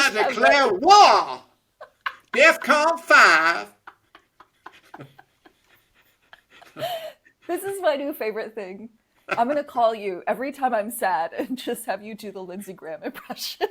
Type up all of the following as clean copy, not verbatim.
I declare war! DEFCON 5! This is my new favorite thing. I'm going to call you every time I'm sad and just have you do the Lindsey Graham impression.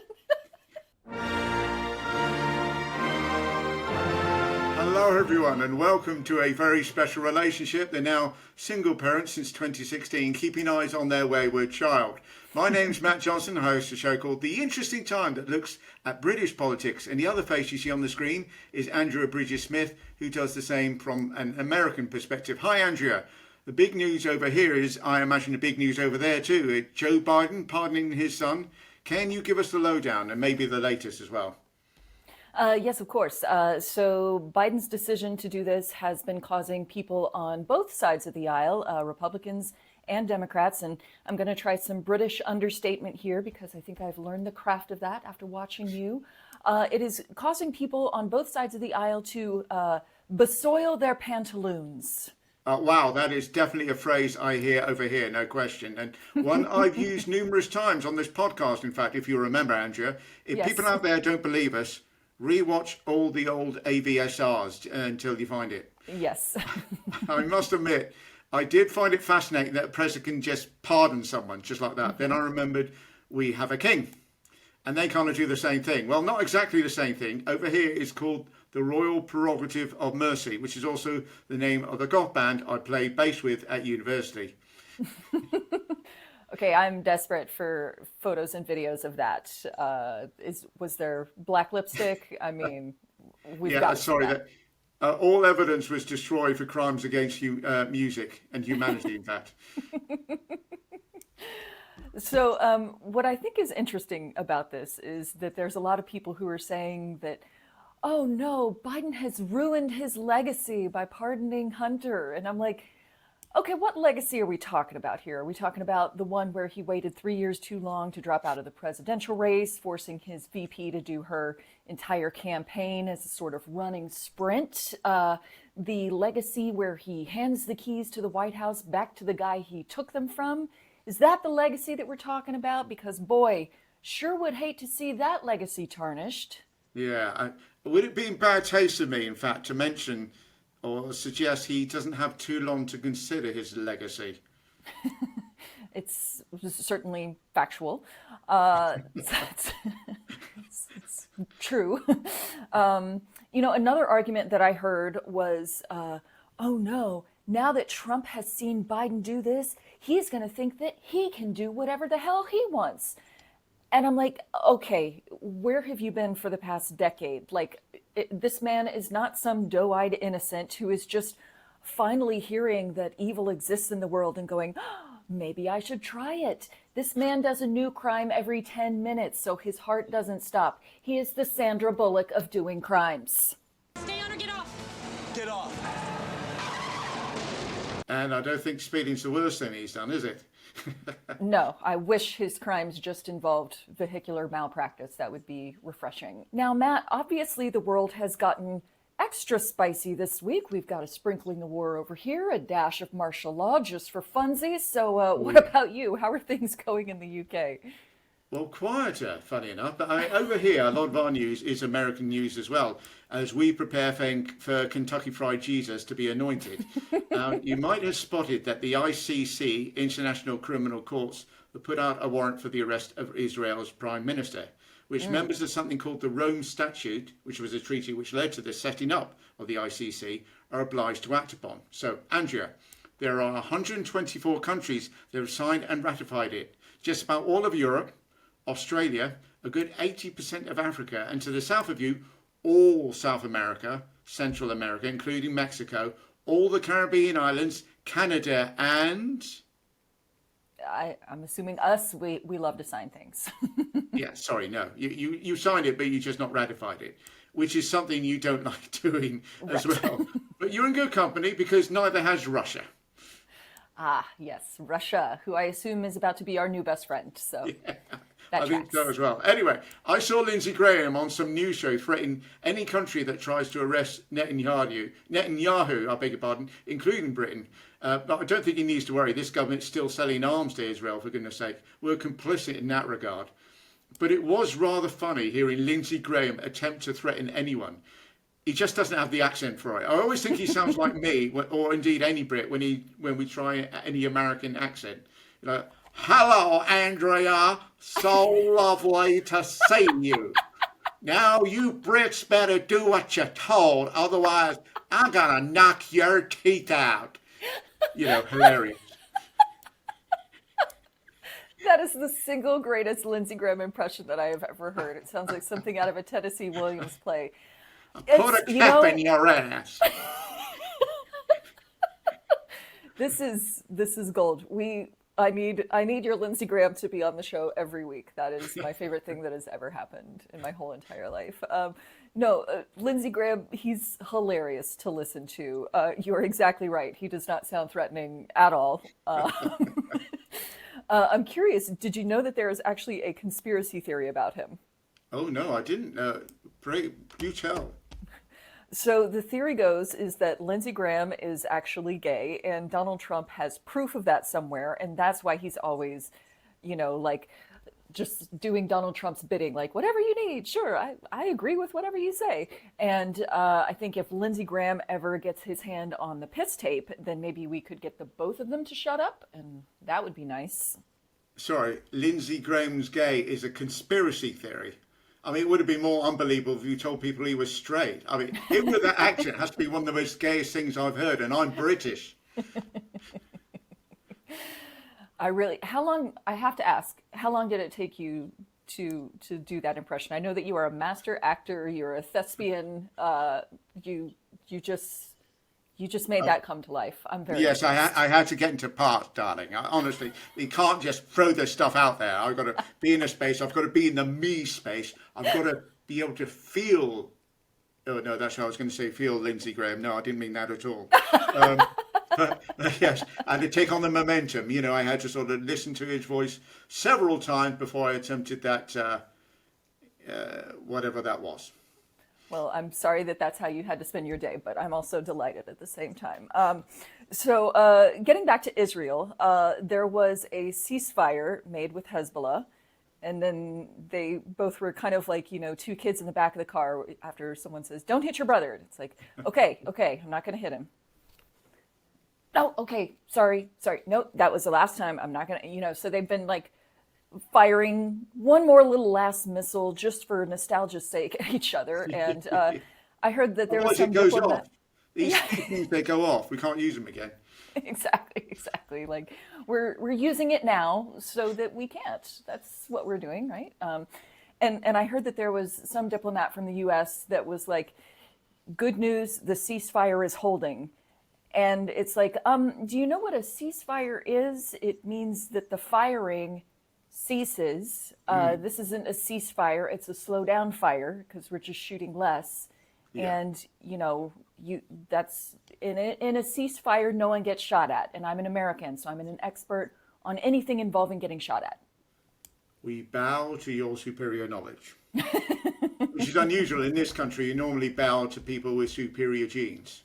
Hello everyone and welcome to a very special relationship. They're now single parents since 2016, keeping eyes on their wayward child. My name's Matt Johnson, I host a show called The Interesting Time that looks at British politics, and the other face you see on the screen is Andrea Bridges-Smith, who does the same from an American perspective. Hi Andrea. The big news over here is, I imagine the big news over there too, Joe Biden pardoning his son. Can you give us the lowdown and maybe the latest as well? Yes, of course. So Biden's decision to do this has been causing people on both sides of the aisle, Republicans and Democrats, and I'm going to try some British understatement here because I think I've learned the craft of that after watching you. It is causing people on both sides of the aisle to besoil their pantaloons. Wow, that is definitely a phrase I hear over here, no question. And one I've used numerous times on this podcast, in fact, if you remember, Andrea. If Yes. people out there don't believe us, rewatch all the old AVSRs until you find it. Yes. I must admit, I did find it fascinating that a president can just pardon someone just like that. Then I remembered we have a king and they kind of do the same thing. Well, not exactly the same thing. Over here is called the Royal Prerogative of Mercy, which is also the name of the goth band I played bass with at university. Okay, I'm desperate for photos and videos of that. Was there black lipstick? I mean, we've got to see sorry. that. All evidence was destroyed for crimes against music and humanity, in fact. So, what I think is interesting about this is that there's a lot of people who are saying that, oh no, Biden has ruined his legacy by pardoning Hunter. And I'm like, okay, what legacy are we talking about here? Are we talking about the one where he waited 3 years too long to drop out of the presidential race, forcing his VP to do her entire campaign as a sort of running sprint? The legacy where he hands the keys to the White House back to the guy he took them from? Is that the legacy that we're talking about? Because boy, sure would hate to see that legacy tarnished. Yeah. Would it be in bad taste of me, in fact, to mention or suggest he doesn't have too long to consider his legacy? It's certainly factual. It's true. Another argument that I heard was, oh no, now that Trump has seen Biden do this, he's going to think that he can do whatever the hell he wants. And I'm like, okay, where have you been for the past decade? Like, this man is not some doe-eyed innocent who is just finally hearing that evil exists in the world and going, oh, maybe I should try it. This man does a new crime every 10 minutes, so his heart doesn't stop. He is the Sandra Bullock of doing crimes. Stay on or get off. Get off. And I don't think speeding's the worst thing he's done, is it? No, I wish his crimes just involved vehicular malpractice. That would be refreshing. Now, Matt, obviously the world has gotten extra spicy this week. We've got a sprinkling of war over here, a dash of martial law just for funsies. So what about you? How are things going in the UK? Well, quieter, funny enough. But over here, a lot of our news is American news as well, as we prepare for Kentucky Fried Jesus to be anointed. You might have spotted that the ICC, International Criminal Courts, have put out a warrant for the arrest of Israel's Prime Minister, which members of something called the Rome Statute, which was a treaty which led to the setting up of the ICC, are obliged to act upon. So, Andrea, there are 124 countries that have signed and ratified it. Just about all of Europe, Australia, a good 80% of Africa, and to the south of you, all South America, Central America, including Mexico, all the Caribbean islands, Canada, and... I'm assuming us, we love to sign things. Yeah, sorry, no. You signed it, but you just not ratified it, which is something you don't like doing as well. But you're in good company because neither has Russia. Ah, yes, Russia, who I assume is about to be our new best friend. So Yeah. that I think tracks. so as well. Anyway, I saw Lindsey Graham on some news show threatening any country that tries to arrest Netanyahu, I beg your pardon, including Britain. But I don't think he needs to worry. This government's still selling arms to Israel, for goodness sake. We're complicit in that regard. But it was rather funny hearing Lindsey Graham attempt to threaten anyone. He just doesn't have the accent for it. I always think he sounds like me, or indeed any Brit, when we try any American accent. You know, hello, Andrea. So lovely to see you. Now you Brits better do what you're told, otherwise I'm gonna knock your teeth out. You know, hilarious. That is the single greatest Lindsey Graham impression that I have ever heard. It sounds like something out of a Tennessee Williams play. Put a cap in your ass. This is gold. I need your Lindsey Graham to be on the show every week. That is my favorite thing that has ever happened in my whole entire life. Lindsey Graham, he's hilarious to listen to. You're exactly right. He does not sound threatening at all. I'm curious, did you know that there is actually a conspiracy theory about him? Oh no, I didn't. Pray, do tell. So the theory goes is that Lindsey Graham is actually gay, and Donald Trump has proof of that somewhere, and that's why he's always, like just doing Donald Trump's bidding, like whatever you need, sure, I agree with whatever you say. And I think if Lindsey Graham ever gets his hand on the piss tape, then maybe we could get the both of them to shut up, and that would be nice. Sorry, Lindsey Graham's gay is a conspiracy theory. I mean, it would have been more unbelievable if you told people he was straight. I mean, him with that accent has to be one of the most gayest things I've heard, and I'm British. I have to ask, how long did it take you to do that impression? I know that you are a master actor, you're a thespian, you just made that come to life. I'm very Yes, I had to get into parts, darling. Honestly, you can't just throw this stuff out there. I've got to be in a space. I've got to be in the me space. I've got to be able to feel. Oh no, that's what I was going to say. Feel Lindsey Graham. No, I didn't mean that at all. But yes, and to take on the momentum. I had to sort of listen to his voice several times before I attempted that, whatever that was. Well, I'm sorry that that's how you had to spend your day, but I'm also delighted at the same time. So getting back to Israel, there was a ceasefire made with Hezbollah, and then they both were kind of like, two kids in the back of the car after someone says, "Don't hit your brother." It's like, okay, I'm not going to hit him. No, okay, sorry. Nope, that was the last time. I'm not going to, so they've been like firing one more little last missile just for nostalgia's sake at each other. And I heard that there was some it goes diplomat. off. These things, they go off. We can't use them again. Exactly. Like we're using it now so that we can't. That's what we're doing, right? And I heard that there was some diplomat from the U.S. that was like, "Good news, the ceasefire is holding." And it's like, do you know what a ceasefire is? It means that the firing ceases. This isn't a ceasefire; it's a slow down fire because we're just shooting less. Yeah. And that's in a ceasefire, no one gets shot at. And I'm an American, so I'm an expert on anything involving getting shot at. We bow to your superior knowledge, which is unusual in this country. You normally bow to people with superior genes.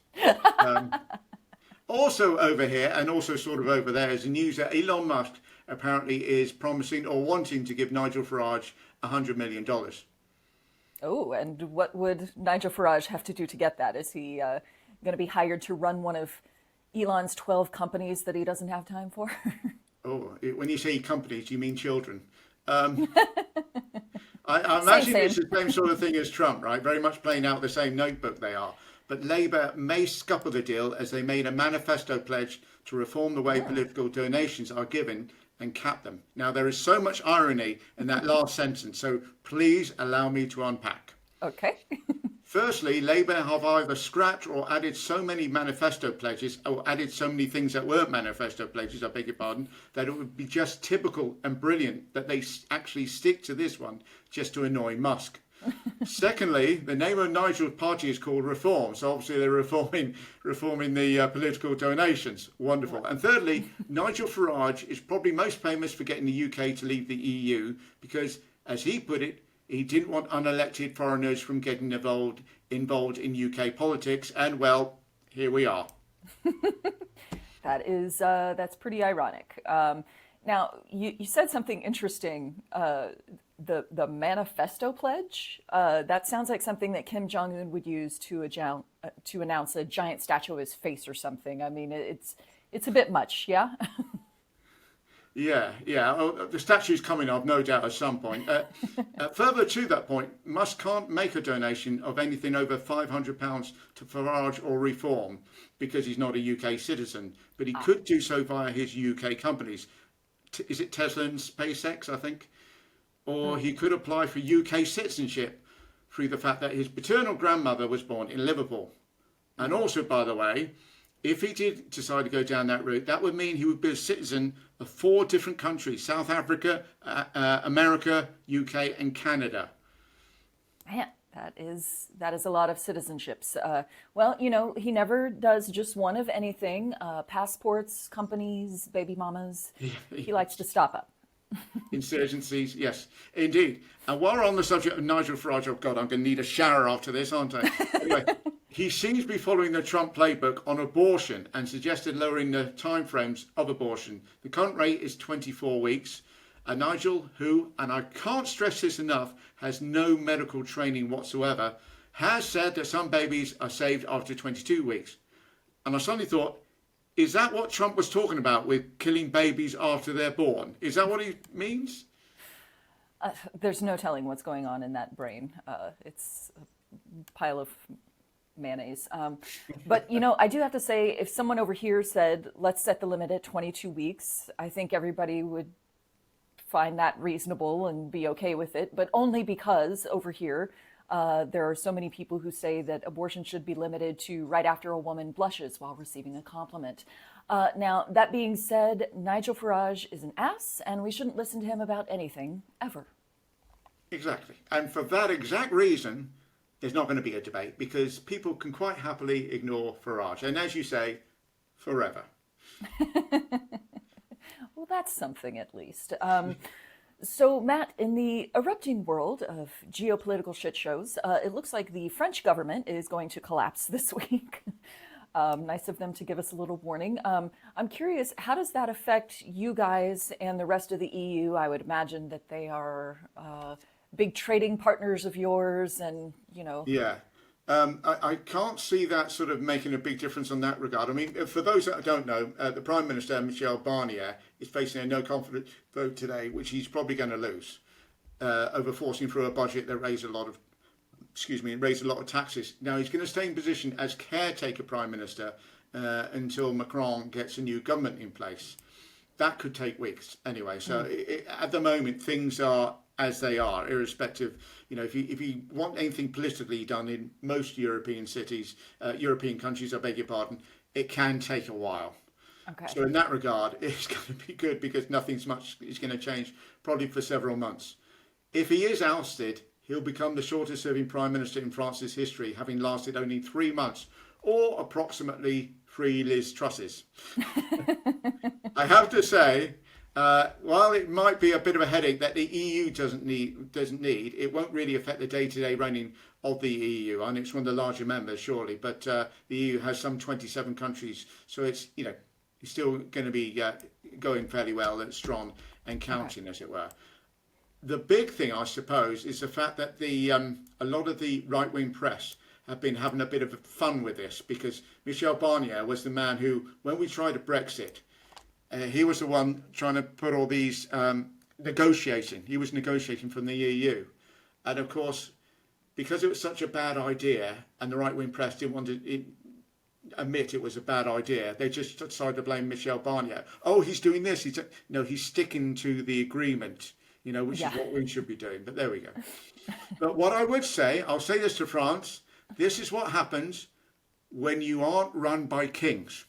Also over here, and also sort of over there, is the news that Elon Musk apparently is promising or wanting to give Nigel Farage $100 million. Oh, and what would Nigel Farage have to do to get that? Is he going to be hired to run one of Elon's 12 companies that he doesn't have time for? Oh, when you say companies, you mean children. I imagine it's the same sort of thing as Trump, right? Very much playing out the same notebook they are. But Labour may scupper the deal as they made a manifesto pledge to reform the way political donations are given and cap them. Now, there is so much irony in that last sentence, so please allow me to unpack. Okay. Firstly, Labour have either scrapped or added so many manifesto pledges, or added so many things that weren't manifesto pledges, I beg your pardon, that it would be just typical and brilliant that they actually stick to this one just to annoy Musk. Secondly, the name of Nigel's party is called Reform, so obviously they're reforming the political donations. Wonderful. And thirdly, Nigel Farage is probably most famous for getting the UK to leave the EU because, as he put it, he didn't want unelected foreigners from getting involved in UK politics, and well, here we are. That's pretty ironic. Now, you said something interesting the manifesto pledge. That sounds like something that Kim Jong-un would use to announce a giant statue of his face or something. I mean, it's a bit much, yeah. Yeah, yeah. Oh, the statue's coming, I've no doubt, at some point. Further to that point, Musk can't make a donation of anything over £500 to Farage or Reform because he's not a UK citizen, but he could do so via his UK companies. Is it Tesla and SpaceX, I think? Or he could apply for UK citizenship through the fact that his paternal grandmother was born in Liverpool. And also, by the way, if he did decide to go down that route, that would mean he would be a citizen of 4 different countries: South Africa, America, UK, and Canada. Man, that is a lot of citizenships. Well, he never does just one of anything. Passports, companies, baby mamas. He likes to stop up. Insurgencies, yes, indeed. And while we're on the subject of Nigel Farage, oh God, I'm going to need a shower after this, aren't I? Anyway, he seems to be following the Trump playbook on abortion and suggested lowering the timeframes of abortion. The current rate is 24 weeks. Nigel, who, and I can't stress this enough, has no medical training whatsoever, has said that some babies are saved after 22 weeks. And I suddenly thought, is that what Trump was talking about with killing babies after they're born? Is that what he means? There's no telling what's going on in that brain. It's a pile of mayonnaise. But, I do have to say, if someone over here said, let's set the limit at 22 weeks, I think everybody would find that reasonable and be okay with it, but only because over here, there are so many people who say that abortion should be limited to right after a woman blushes while receiving a compliment. Now, that being said, Nigel Farage is an ass, and we shouldn't listen to him about anything, ever. Exactly. And for that exact reason, there's not going to be a debate, because people can quite happily ignore Farage. And as you say, forever. Well, that's something at least. So, Matt, in the erupting world of geopolitical shit shows, it looks like the French government is going to collapse this week. Nice of them to give us a little warning. I'm curious, how does that affect you guys and the rest of the EU? I would imagine that they are big trading partners of yours and, Yeah. I can't see that sort of making a big difference on that regard. I mean, for those that don't know, the Prime Minister, Michel Barnier, is facing a no confidence vote today, which he's probably going to lose, over forcing through a budget that raised a lot of taxes. Now, he's going to stay in position as caretaker Prime Minister until Macron gets a new government in place. That could take weeks anyway. So at the moment, things are as they are, irrespective. If you want anything politically done in most European countries, I beg your pardon, it can take a while. Okay. So in that regard, it's going to be good because nothing's much is going to change probably for several months. If he is ousted, he'll become the shortest serving Prime Minister in France's history, having lasted only 3 months, or approximately 3 Liz Trusses. I have to say, while it might be a bit of a headache that the EU doesn't need, it won't really affect the day-to-day running of the EU. And it's one of the larger members, surely, but the EU has some 27 countries, so it's it's still going to be going fairly well and strong and counting, as it were. The big thing, I suppose, is the fact that a lot of the right-wing press have been having a bit of fun with this, because Michel Barnier was the man who, when we tried a Brexit, he was the one trying to put all these negotiating. He was negotiating from the EU. And of course, because it was such a bad idea and the right-wing press didn't want to admit it was a bad idea, they just decided to blame Michel Barnier. Oh, he's doing this. He's sticking to the agreement, which is what we should be doing. But there we go. But what I would say, I'll say this to France, this is what happens when you aren't run by kings.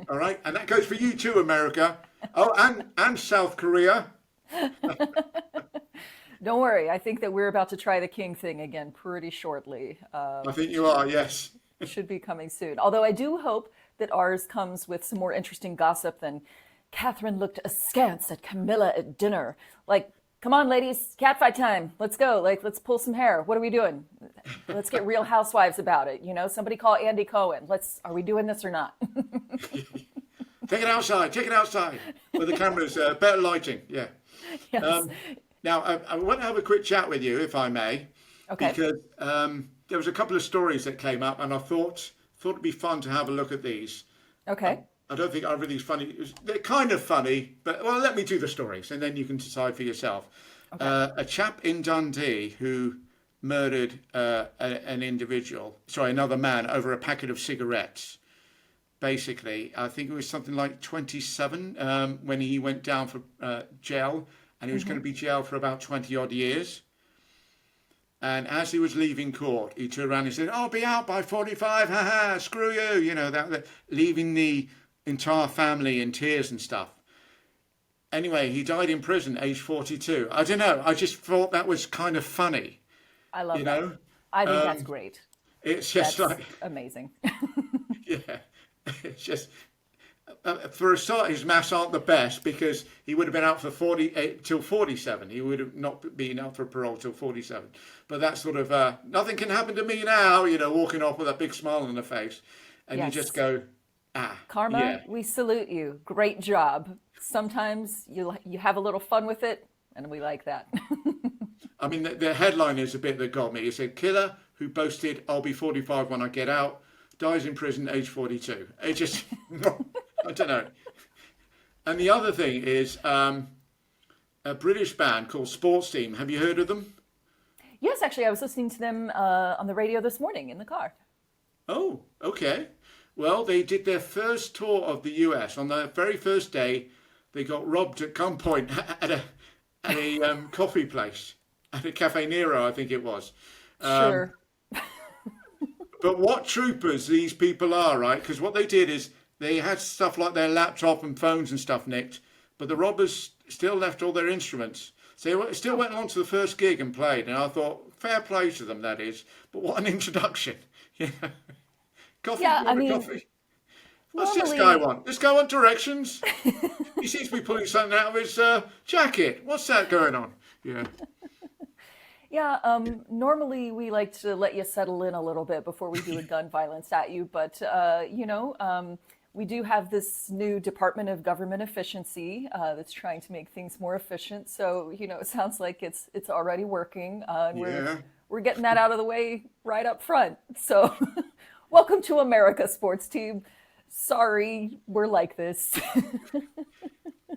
All right, and that goes for you too, America. Oh, and South Korea. Don't worry. I think that we're about to try the king thing again pretty shortly. I think you are, yes. It should be coming soon. Although I do hope that ours comes with some more interesting gossip than Catherine looked askance at Camilla at dinner. Like, come on, ladies, catfight time. Let's go. Like, let's pull some hair. What are we doing? Let's get Real Housewives about it. Somebody call Andy Cohen. Are we doing this or not? Take it outside. Take it outside. Where the cameras, better lighting. Yeah. Yes. Now, I want to have a quick chat with you, if I may, Okay. because there was a couple of stories that came up, and I thought it'd be fun to have a look at these. Okay. I don't think either of these funny. They're kind of funny, but well, let me do the stories, and then you can decide for yourself. Okay. A chap in Dundee who murdered an individual, sorry, another man, over a packet of cigarettes. Basically, I think it was something like 27 when he went down for jail, and he was going to be jailed for about 20 odd years. And as he was leaving court, he turned around and said, "I'll be out by 45, haha, screw you," that leaving the entire family in tears and stuff. Anyway, he died in prison, age 42. I don't know. I just thought that was kind of funny, I love you that. know? I think that's great. It's just That's like, amazing. yeah, it's just, for a start, his maths aren't the best because he would have been out for 40 till 47. He would have not been out for parole till 47. But that's sort of, nothing can happen to me now, walking off with a big smile on the face. And you Yes. just go, ah, Karma, yeah. we salute you. Great job. Sometimes you have a little fun with it, and we like that. I mean, the headline is a bit that got me. It said, "Killer who boasted, 'I'll be 45 when I get out,' dies in prison, age 42. It just, I don't know. And the other thing is a British band called Sports Team. Have you heard of them? Yes, actually, I was listening to them on the radio this morning in the car. Oh, okay. Well, they did their first tour of the US. On the very first day, they got robbed at gunpoint at a coffee place, at a Cafe Nero, I think it was. Sure. But what troopers these people are, right? Because what they did is they had stuff like their laptop and phones and stuff nicked, but the robbers still left all their instruments. So they still went on to the first gig and played. And I thought, fair play to them, that is. But what an introduction. Coffee, Yeah, you I want a mean, coffee? What's this normally, guy want? This guy want directions? He seems to be pulling something out of his jacket. What's that going on? Yeah. yeah, normally we like to let you settle in a little bit before we do a gun violence at you, but we do have this new Department of Government Efficiency that's trying to make things more efficient. So it sounds like it's already working, and Yeah. we're getting that out of the way right up front. So, welcome to America, Sports Team. Sorry, we're like this.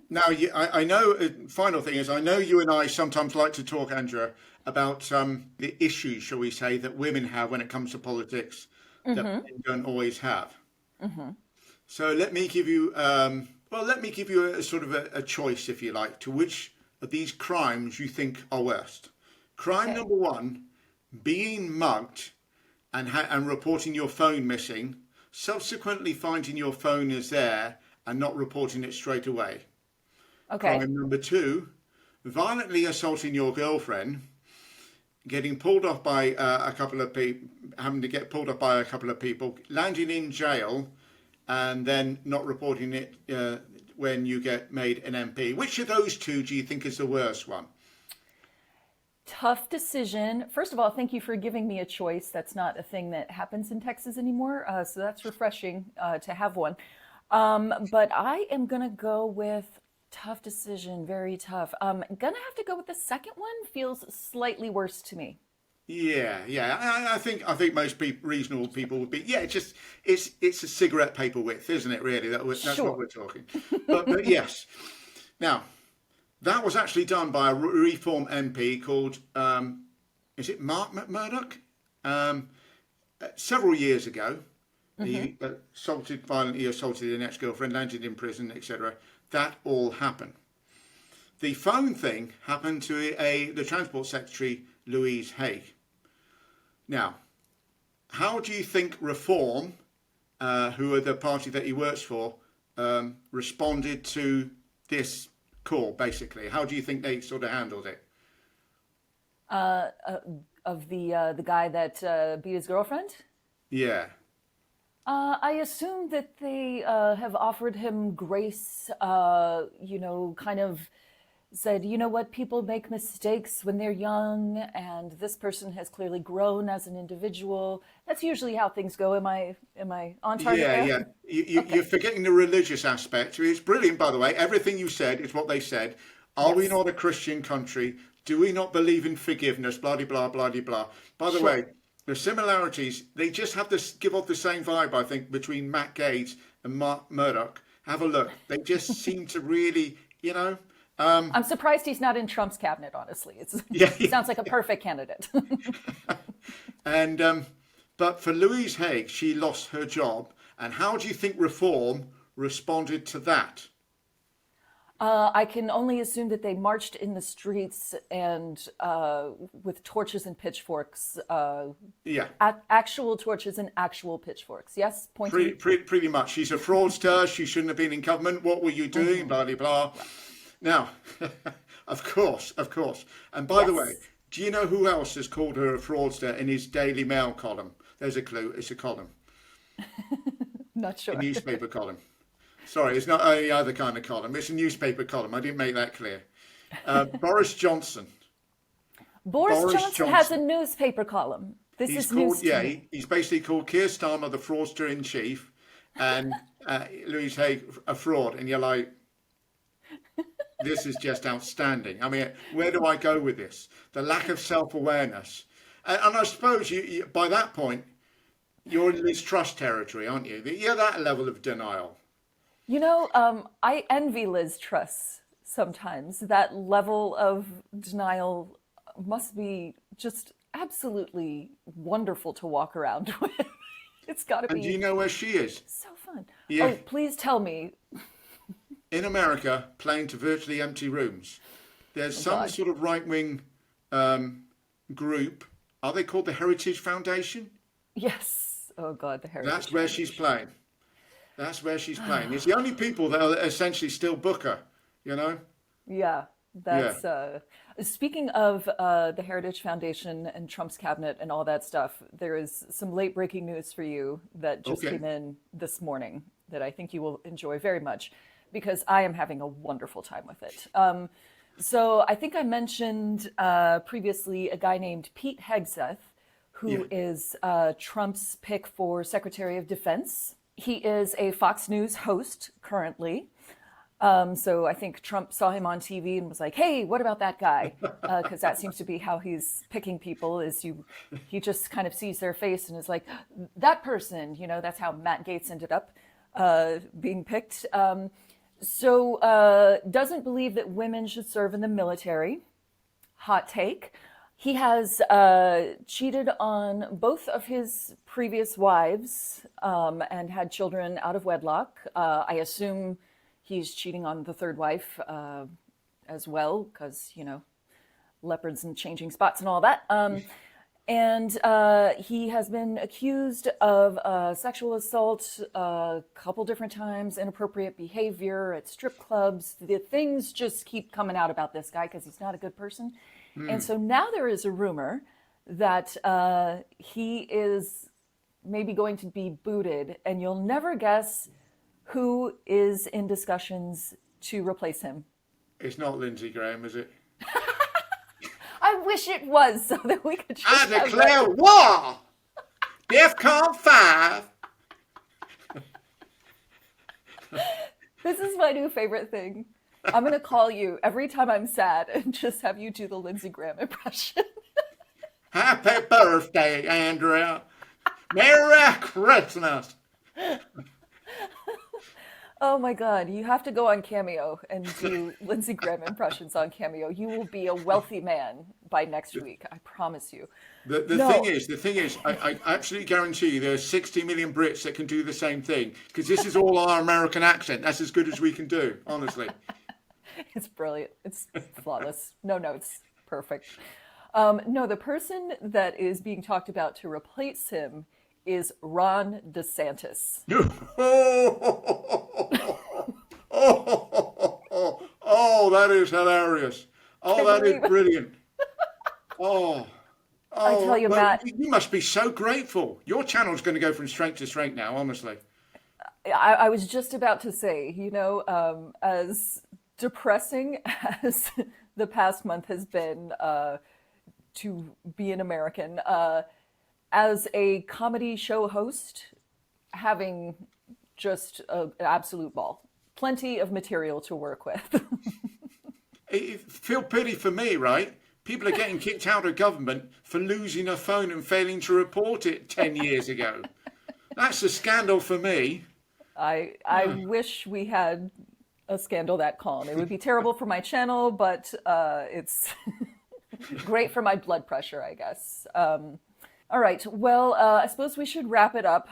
Now, I know, final thing is, I know you and I sometimes like to talk, Andrea, about the issues, shall we say, that women have when it comes to politics that men don't always have. So let me give you, a sort of a choice, if you like, to which of these crimes you think are worst. Crime Okay. number one, being mugged and reporting your phone missing, subsequently finding your phone is there and not reporting it straight away. Okay. Crime number two, violently assaulting your girlfriend, getting pulled off by a couple of people, having to get pulled off by a couple of people, landing in jail, and then not reporting it when you get made an MP. Which of those two do you think is the worst one? Tough decision. First of all, thank you for giving me a choice. That's not a thing that happens in Texas anymore. So that's refreshing to have one. But I am going to go with tough decision, very tough. I'm going to have to go with the second one. Feels slightly worse to me. Yeah. I think most reasonable people would be. Yeah, it's a cigarette paper width, isn't it? Really, that's Sure. what we're talking. But yes. Now, that was actually done by a Reform MP called, is it Mark McMurdoch? Several years ago, he violently assaulted an ex-girlfriend, landed in prison, etc. That all happened. The phone thing happened to the Transport Secretary, Louise Haigh. Now, how do you think Reform, who are the party that he works for, responded to this call, basically? How do you think they sort of handled it? Of the guy that beat his girlfriend? Yeah. I assume that they have offered him grace, kind of said, you know what, people make mistakes when they're young, and this person has clearly grown as an individual. That's usually how things go. Am I on target there? Yeah. You're forgetting the religious aspect. It's brilliant, by the way. Everything you said is what they said. Are we Yes. not a Christian country? Do we not believe in forgiveness? Blah, blah, blah, blah, blah. By the way, the similarities, they just have to give off the same vibe, I think, between Matt Gates and Mark Murdoch. Have a look. They just seem to really, you know. I'm surprised he's not in Trump's cabinet, honestly. He sounds like a perfect candidate. And but for Louise Haig, she lost her job. And how do you think Reform responded to that? I can only assume that they marched in the streets and with torches and pitchforks. Actual torches and actual pitchforks. Yes, pretty much. She's a fraudster. She shouldn't have been in government. What were you doing? Blah blah blah. Now, of course. And by the way, do you know who else has called her a fraudster in his Daily Mail column? There's a clue. It's a column. Not sure. A newspaper column. Sorry, it's not any other kind of column. It's a newspaper column. I didn't make that clear. Boris Johnson. Boris Johnson has a newspaper column. This is news to me. He's basically called Keir Starmer the fraudster in chief, and Louise Haig a fraud. And you're like, this is just outstanding. I mean, where do I go with this? The lack of self-awareness, and I suppose you by that point you're in Liz Truss territory, aren't you? You're that level of denial. You know, I envy Liz Truss sometimes. That level of denial must be just absolutely wonderful to walk around with. It's got to be. And do you know where she is? So fun. Yeah. Oh, please tell me. In America, playing to virtually empty rooms. There's some sort of right-wing group. Are they called the Heritage Foundation? Yes. Oh, God, the Heritage That's where she's playing. That's where she's playing. It's the only people that are essentially still book her, you know? Yeah, that's... Speaking of the Heritage Foundation and Trump's cabinet and all that stuff, there is some late-breaking news for you that just came in this morning that I think you will enjoy very much, because I am having a wonderful time with it. So I think I mentioned previously a guy named Pete Hegseth, who is Trump's pick for Secretary of Defense. He is a Fox News host currently. So I think Trump saw him on TV and was like, hey, what about that guy? Because that seems to be how he's picking people, is he just kind of sees their face and is like, that person, you know. That's how Matt Gaetz ended up being picked. So doesn't believe that women should serve in the military. Hot take. He has cheated on both of his previous wives and had children out of wedlock. I assume he's cheating on the third wife as well, because, you know, leopards and changing spots and all that. And he has been accused of sexual assault a couple different times, inappropriate behavior at strip clubs. The things just keep coming out about this guy because he's not a good person. And so now there is a rumor that he is maybe going to be booted, and you'll never guess who is in discussions to replace him. It's not Lindsey Graham, is it? I wish it was, so that we could just I declare war! DEFCON 5! This is my new favorite thing. I'm going to call you every time I'm sad and just have you do the Lindsey Graham impression. Happy birthday, Andrea. Merry Christmas. Oh my God, you have to go on Cameo and do Lindsey Graham impressions on Cameo. You will be a wealthy man by next week, I promise you. The thing is, I absolutely guarantee you there are 60 million Brits that can do the same thing, because this is all our American accent. That's as good as we can do, honestly. It's brilliant. It's flawless. No notes. Perfect. No, the person that is being talked about to replace him is Ron DeSantis. Oh, that is hilarious. Oh, that is brilliant. Oh, I tell you, Matt. You must be so grateful. Your channel's going to go from strength to strength now, honestly. I was just about to say, you know, as depressing as the past month has been to be an American, as a comedy show host, having just an absolute ball. Plenty of material to work with. Feel pity for me, right? People are getting kicked out of government for losing a phone and failing to report it 10 years ago. That's a scandal for me. I wish we had a scandal that calm. It would be terrible for my channel, but it's great for my blood pressure, I guess. All right. Well, I suppose we should wrap it up.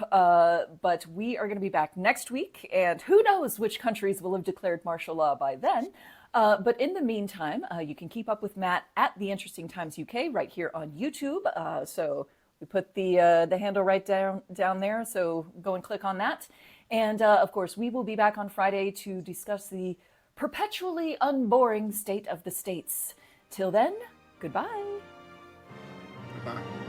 But we are going to be back next week, and who knows which countries will have declared martial law by then. But in the meantime, you can keep up with Matt at The Interesting Times UK right here on YouTube. So we put the handle right down there. So go and click on that. And of course, we will be back on Friday to discuss the perpetually unboring state of the states. Till then, goodbye. Goodbye.